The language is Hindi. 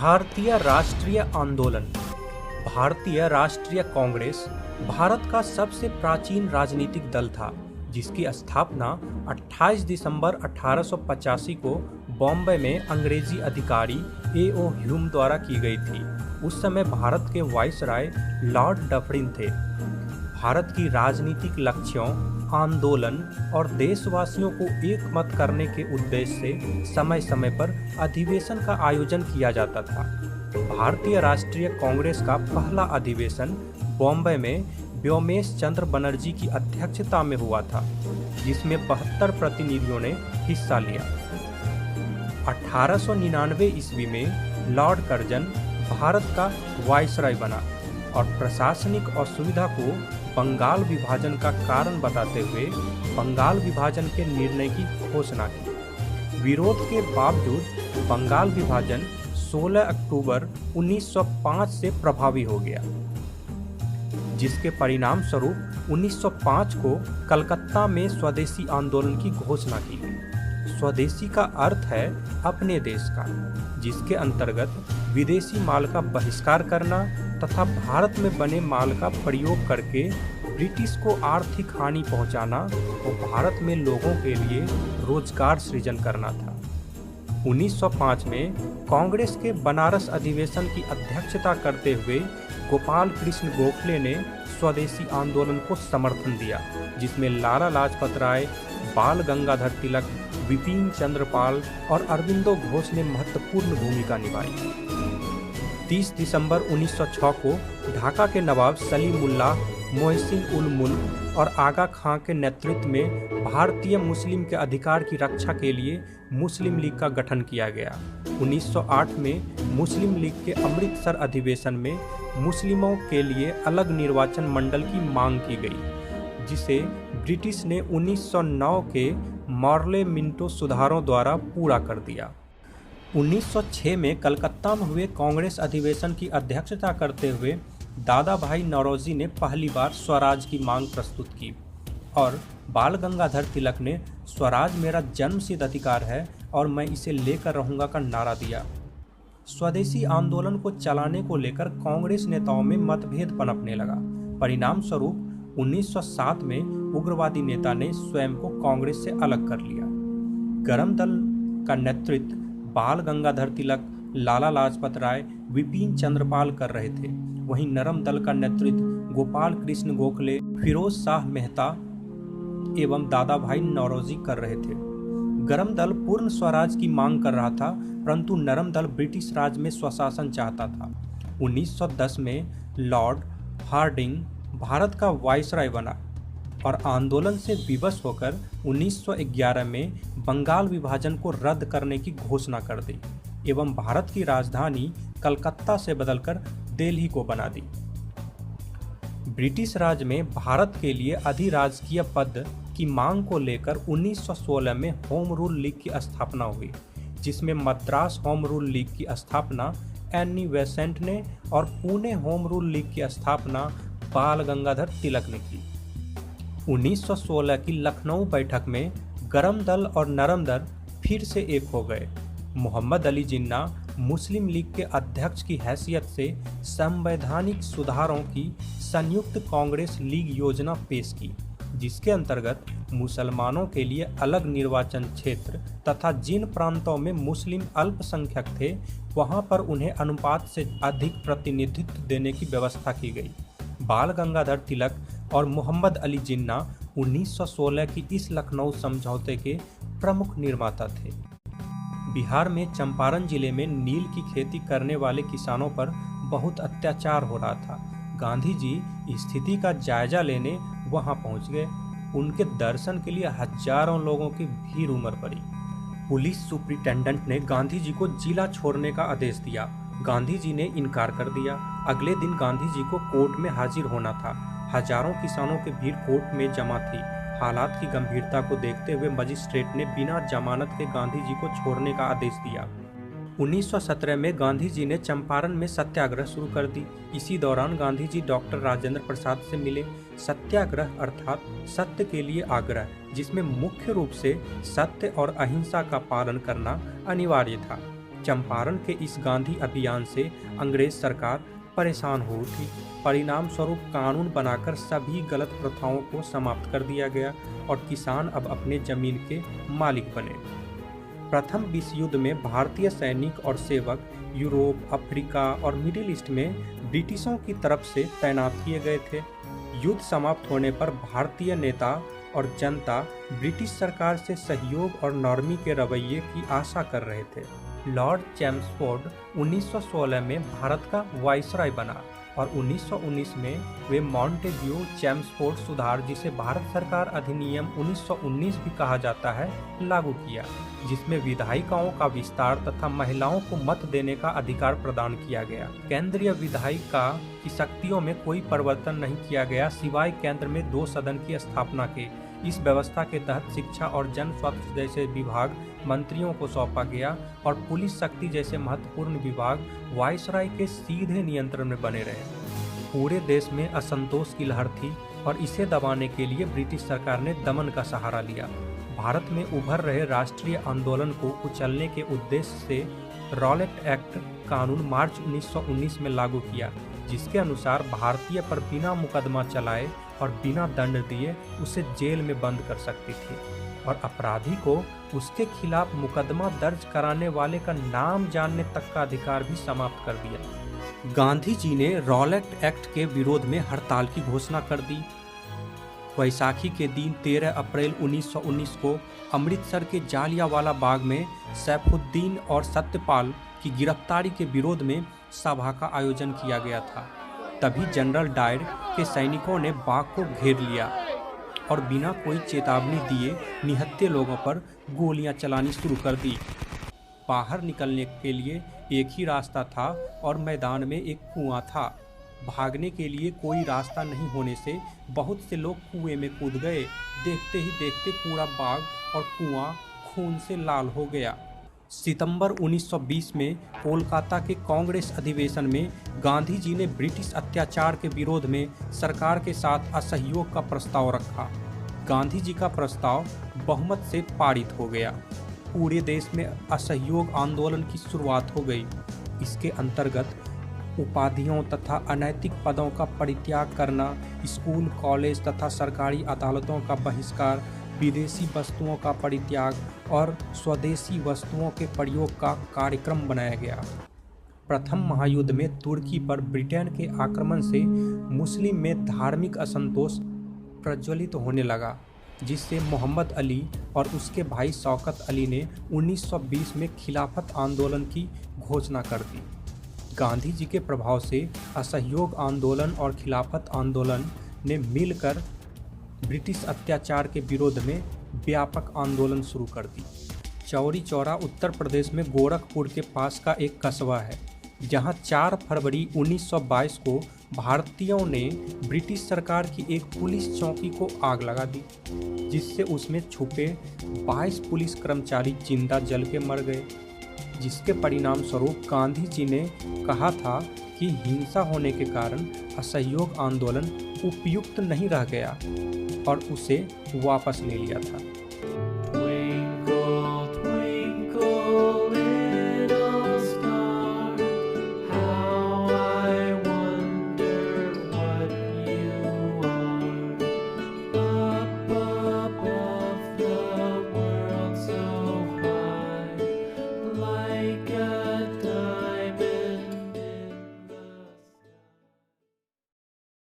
भारतीय राष्ट्रीय आंदोलन। भारतीय राष्ट्रीय कांग्रेस भारत का सबसे प्राचीन राजनीतिक दल था, जिसकी स्थापना 28 दिसंबर 1885 को बॉम्बे में अंग्रेजी अधिकारी ए.ओ. ह्यूम द्वारा की गई थी। उस समय भारत के वाइसराय लॉर्ड डफरिन थे। भारत की राजनीतिक लक्ष्यों, आंदोलन और देशवासियों को एकमत करने के उद्देश्य से समय समय पर अधिवेशन का आयोजन किया जाता था। भारतीय राष्ट्रीय कांग्रेस का पहला अधिवेशन बॉम्बे में व्योमेश चंद्र बनर्जी की अध्यक्षता में हुआ था, जिसमें 72 प्रतिनिधियों ने हिस्सा लिया। 1899 ईस्वी में लॉर्ड कर्जन भारत का वाइसराय बना और प्रशासनिक असुविधा को बंगाल विभाजन का कारण बताते हुए बंगाल विभाजन के निर्णय की घोषणा की। विरोध के बावजूद बंगाल विभाजन 16 अक्टूबर 1905 से प्रभावी हो गया, जिसके परिणाम स्वरूप 1905 को कलकत्ता में स्वदेशी आंदोलन की घोषणा की गई। स्वदेशी का अर्थ है अपने देश का, जिसके अंतर्गत विदेशी माल का बहिष्कार करना तथा भारत में बने माल का प्रयोग करके ब्रिटिश को आर्थिक हानि पहुंचाना और भारत में लोगों के लिए रोजगार सृजन करना था। 1905 में कांग्रेस के बनारस अधिवेशन की अध्यक्षता करते हुए गोपाल कृष्ण गोखले ने स्वदेशी आंदोलन को समर्थन दिया, जिसमें लाला लाजपत राय, बाल गंगाधर तिलक, विपिन चंद्र पाल और अरविंदो घोष ने महत्वपूर्ण भूमिका निभाई। 30 दिसंबर 1906 को ढाका के नवाब सलीमुल्लाह, मोहसिन उल मुल्क और आगा खां के नेतृत्व में भारतीय मुस्लिम के अधिकार की रक्षा के लिए मुस्लिम लीग का गठन किया गया। 1908 में मुस्लिम लीग के अमृतसर अधिवेशन में मुस्लिमों के लिए अलग निर्वाचन मंडल की मांग की गई, जिसे ब्रिटिश ने 1909 के मॉर्ले मिंटो सुधारों द्वारा पूरा कर दिया। 1906 में कलकत्ता में हुए कांग्रेस अधिवेशन की अध्यक्षता करते हुए दादा भाई नौरोजी ने पहली बार स्वराज की मांग प्रस्तुत की और बाल गंगाधर तिलक ने स्वराज मेरा जन्मसिद्ध अधिकार है और मैं इसे लेकर रहूंगा का नारा दिया। स्वदेशी आंदोलन को चलाने को लेकर कांग्रेस नेताओं में मतभेद पनपने लगा। परिणाम स्वरूप 1907 में उग्रवादी नेता ने स्वयं को कांग्रेस से अलग कर लिया। गरम दल का नेतृत्व बाल गंगाधर तिलक, लाला लाजपत राय, विपिन चंद्रपाल कर रहे थे। वहीं नरम दल का नेतृत्व गोपाल कृष्ण गोखले, फिरोज शाह मेहता एवं दादा भाई नौरोजी कर रहे थे। गरम दल पूर्ण स्वराज की मांग कर रहा था, परंतु नरम दल ब्रिटिश राज में स्वशासन चाहता था। 1910 में लॉर्ड हार्डिंग भारत का वाइसराय बना और आंदोलन से विवश होकर 1911 में बंगाल विभाजन को रद्द करने की घोषणा कर दी एवं भारत की राजधानी कलकत्ता से बदलकर दिल्ली को बना दी। ब्रिटिश राज में भारत के लिए अधिराजकीय पद की मांग को लेकर 1916 में होम रूल लीग की स्थापना हुई, जिसमें मद्रास होम रूल लीग की स्थापना एनी बेसेंट ने और पुणे होम रूल लीग की स्थापना बाल गंगाधर तिलक ने की। 1916 की लखनऊ बैठक में गरम दल और नरम दल फिर से एक हो गए। मोहम्मद अली जिन्ना मुस्लिम लीग के अध्यक्ष की हैसियत से संवैधानिक सुधारों की संयुक्त कांग्रेस लीग योजना पेश की, जिसके अंतर्गत मुसलमानों के लिए अलग निर्वाचन क्षेत्र तथा जिन प्रांतों में मुस्लिम अल्पसंख्यक थे वहां पर उन्हें अनुपात से अधिक प्रतिनिधित्व देने की व्यवस्था की गई। बाल गंगाधर तिलक और मोहम्मद अली जिन्ना 1916 की इस लखनऊ समझौते के प्रमुख निर्माता थे। बिहार में चंपारण जिले में नील की खेती करने वाले किसानों पर बहुत अत्याचार हो रहा था। गांधी जी स्थिति का जायजा लेने वहां पहुंच गए। उनके दर्शन के लिए हजारों लोगों की भीड़ उमड़ पड़ी। पुलिस सुपरिटेंडेंट ने गांधी जी को जिला छोड़ने का आदेश दिया। गांधी जी ने इनकार कर दिया। अगले दिन गांधी जी को कोर्ट में हाजिर होना था। हजारों किसानों की भीड़ कोर्ट में जमा थी। हालात की गंभीरता को देखते हुए मजिस्ट्रेट ने बिना जमानत के गांधी जी को छोड़ने का आदेश दिया। 1917 में गांधी जी ने चंपारण में सत्याग्रह शुरू कर दी। इसी दौरान गांधी जी डॉक्टर राजेंद्र प्रसाद से मिले। सत्याग्रह अर्थात सत्य के लिए आग्रह, जिसमें मुख्य रूप से सत्य और अहिंसा का पालन करना अनिवार्य था। चंपारण के इस गांधी अभियान से अंग्रेज सरकार परेशान हो उठी। परिणाम स्वरूप कानून बनाकर सभी गलत प्रथाओं को समाप्त कर दिया गया और किसान अब अपने जमीन के मालिक बने। प्रथम विश्व युद्ध में भारतीय सैनिक और सेवक यूरोप, अफ्रीका और मिडिल ईस्ट में ब्रिटिशों की तरफ से तैनात किए गए थे। युद्ध समाप्त होने पर भारतीय नेता और जनता ब्रिटिश सरकार से सहयोग और नरमी के रवैये की आशा कर रहे थे। लॉर्ड चैम्सफोर्ड 1916 में भारत का वाइसराय बना और 1919 में वे मॉन्टेग्यू चैम्सफोर्ड सुधार, जिसे भारत सरकार अधिनियम 1919 भी कहा जाता है, लागू किया, जिसमें विधायिकाओं का विस्तार तथा महिलाओं को मत देने का अधिकार प्रदान किया गया। केंद्रीय विधायिका की शक्तियों में कोई परिवर्तन नहीं किया गया, सिवाय केंद्र में 2 सदन की स्थापना के। इस व्यवस्था के तहत शिक्षा और जन स्वास्थ्य जैसे विभाग मंत्रियों को सौंपा गया और पुलिस शक्ति जैसे महत्वपूर्ण विभाग वाइसराय के सीधे नियंत्रण में बने रहे। पूरे देश में असंतोष की लहर थी और इसे दबाने के लिए ब्रिटिश सरकार ने दमन का सहारा लिया। भारत में उभर रहे राष्ट्रीय आंदोलन को कुचलने के उद्देश्य से रॉलेट एक्ट कानून मार्च 1919 में लागू किया, जिसके अनुसार भारतीय पर बिना मुकदमा चलाए और बिना दंड दिए उसे जेल में बंद कर सकती थी और अपराधी को उसके खिलाफ मुकदमा दर्ज कराने वाले का नाम जानने तक का अधिकार भी समाप्त कर दिया। गांधी जी ने रॉलेट एक्ट के विरोध में हड़ताल की घोषणा कर दी। वैसाखी के दिन 13 अप्रैल 1919 को अमृतसर के जालियांवाला बाग में सैफुद्दीन और सत्यपाल की गिरफ्तारी के विरोध में सभा का आयोजन किया गया था। तभी जनरल डायर के सैनिकों ने बाग को घेर लिया और बिना कोई चेतावनी दिए निहत्थे लोगों पर गोलियां चलानी शुरू कर दी। बाहर निकलने के लिए एक ही रास्ता था और मैदान में एक कुआं था। भागने के लिए कोई रास्ता नहीं होने से बहुत से लोग कुएं में कूद गए। देखते ही देखते पूरा बाग और कुआं खून से लाल हो गया। सितंबर 1920 में कोलकाता के कांग्रेस अधिवेशन में गांधी जी ने ब्रिटिश अत्याचार के विरोध में सरकार के साथ असहयोग का प्रस्ताव रखा। गांधी जी का प्रस्ताव बहुमत से पारित हो गया। पूरे देश में असहयोग आंदोलन की शुरुआत हो गई। इसके अंतर्गत उपाधियों तथा अनैतिक पदों का परित्याग करना, स्कूल, कॉलेज तथा सरकारी अदालतों का बहिष्कार, विदेशी वस्तुओं का परित्याग और स्वदेशी वस्तुओं के प्रयोग का कार्यक्रम बनाया गया। प्रथम महायुद्ध में तुर्की पर ब्रिटेन के आक्रमण से मुस्लिम में धार्मिक असंतोष प्रज्वलित होने लगा, जिससे मोहम्मद अली और उसके भाई शौकत अली ने 1920 में खिलाफत आंदोलन की घोषणा कर दी। गांधी जी के प्रभाव से असहयोग आंदोलन और खिलाफत आंदोलन ने मिलकर ब्रिटिश अत्याचार के विरोध में व्यापक आंदोलन शुरू कर दी। चौरी चौरा उत्तर प्रदेश में गोरखपुर के पास का एक कस्बा है, जहां 4 फरवरी 1922 को भारतीयों ने ब्रिटिश सरकार की एक पुलिस चौकी को आग लगा दी, जिससे उसमें छुपे 22 पुलिस कर्मचारी जिंदा जल के मर गए। जिसके परिणाम स्वरूप गांधी जी ने कहा था कि हिंसा होने के कारण असहयोग आंदोलन उपयुक्त नहीं रह गया और उसे वापस ले लिया था।